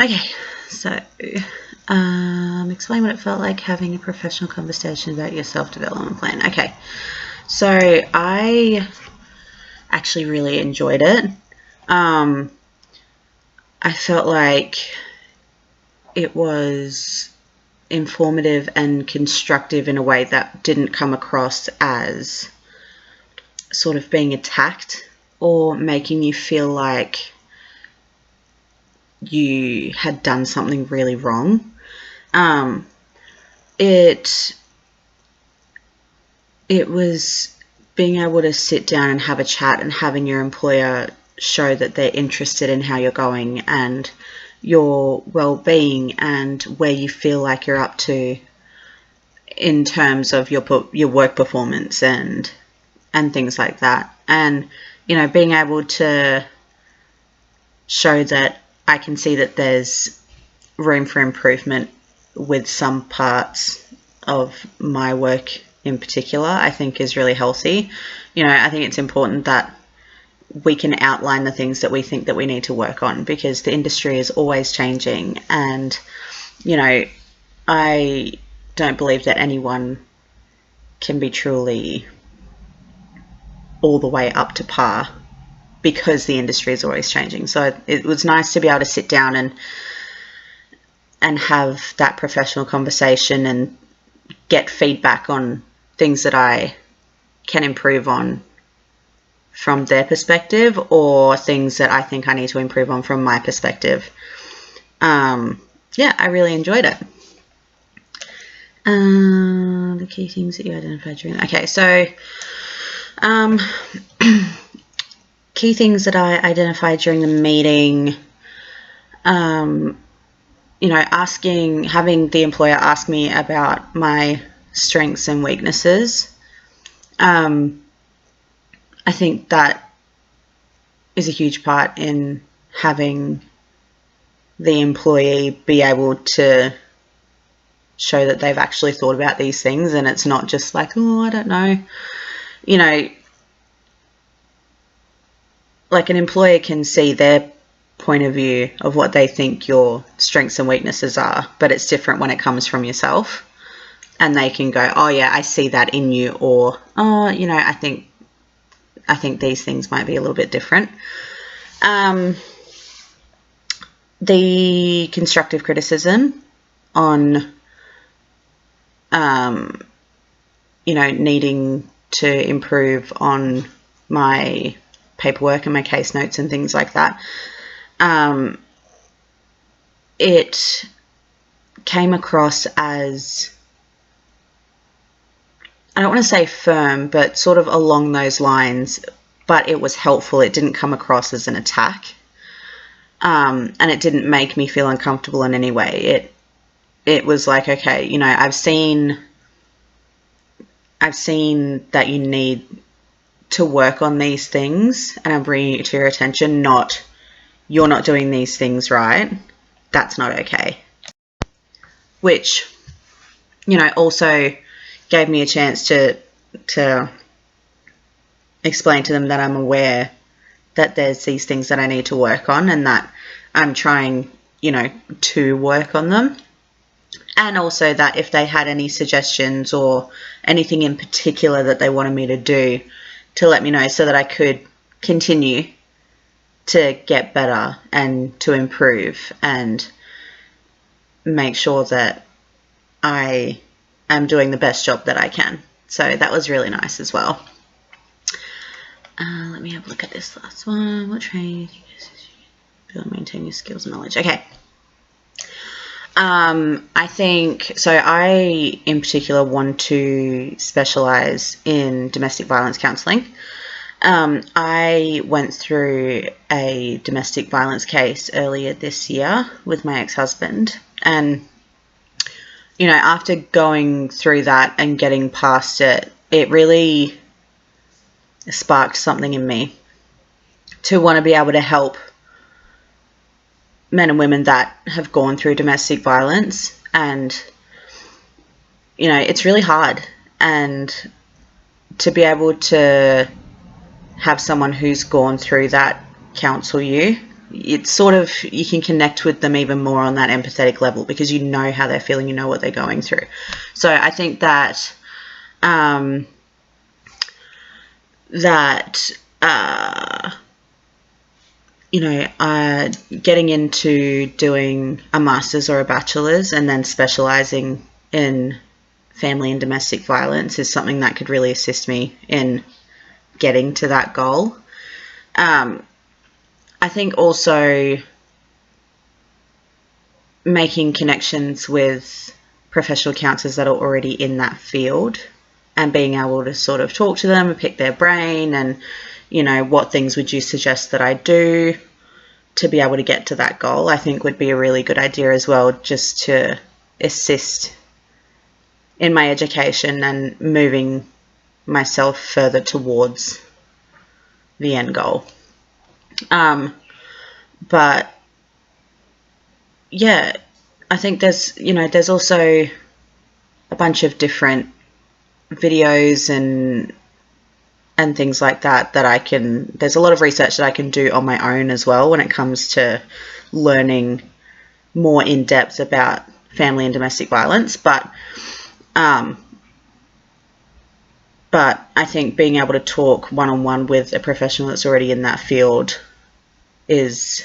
Okay, so explain what it felt like having a professional conversation about your self-development plan. Okay, so I actually really enjoyed it. I felt like it was informative and constructive in a way that didn't come across as sort of being attacked or making you feel like you had done something really wrong. It was being able to sit down and have a chat and having your employer show that they're interested in how you're going and your well-being and where you feel like you're up to in terms of your work performance and things like that. And being able to show that I can see that there's room for improvement with some parts of my work in particular, I think is really healthy. I think it's important that we can outline the things that we think that we need to work on, because the industry is always changing, and I don't believe that anyone can be truly all the way up to par, because the industry is always changing. So it was nice to be able to sit down and have that professional conversation and get feedback on things that I can improve on from their perspective, or things that I think I need to improve on from my perspective. Yeah, I really enjoyed it. The key things that you identified during... Okay, so key things that I identified during the meeting, having the employer ask me about my strengths and weaknesses. I think that is a huge part in having the employee be able to show that they've actually thought about these things, and it's not just like, oh, I don't know. Like, an employer can see their point of view of what they think your strengths and weaknesses are, but it's different when it comes from yourself, and they can go, oh yeah, I see that in you, or oh, I think these things might be a little bit different. The constructive criticism on needing to improve on my paperwork and my case notes and things like that. It came across as, I don't want to say firm, but sort of along those lines, but it was helpful. It didn't come across as an attack, and it didn't make me feel uncomfortable in any way. It was like, okay, I've seen that you need to work on these things, and I'm bringing it to your attention, not you're not doing these things right. That's not okay. Which, also gave me a chance to explain to them that I'm aware that there's these things that I need to work on, and that I'm trying, to work on them. And also that if they had any suggestions or anything in particular that they wanted me to do, to let me know, so that I could continue to get better and to improve and make sure that I am doing the best job that I can. So that was really nice as well. Let me have a look at this last one. What training build, maintain your skills and knowledge? Okay. I think, so I in particular want to specialise in domestic violence counselling. I went through a domestic violence case earlier this year with my ex-husband, and after going through that and getting past it, it really sparked something in me to want to be able to help men and women that have gone through domestic violence. And it's really hard, and to be able to have someone who's gone through that counsel you it's sort of, you can connect with them even more on that empathetic level because you know how they're feeling, you know what they're going through. So I think that getting into doing a master's or a bachelor's and then specializing in family and domestic violence is something that could really assist me in getting to that goal. I think also making connections with professional counselors that are already in that field and being able to sort of talk to them and pick their brain and, what things would you suggest that I do to be able to get to that goal, I think would be a really good idea as well, just to assist in my education and moving myself further towards the end goal. But yeah, I think there's also a bunch of different videos and things like that there's a lot of research that I can do on my own as well when it comes to learning more in depth about family and domestic violence. But I think being able to talk one-on-one with a professional that's already in that field is,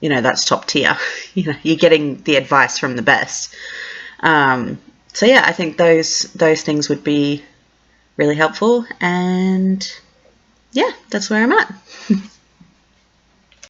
that's top tier. You're getting the advice from the best. So yeah, I think those things would be really helpful, and yeah, that's where I'm at.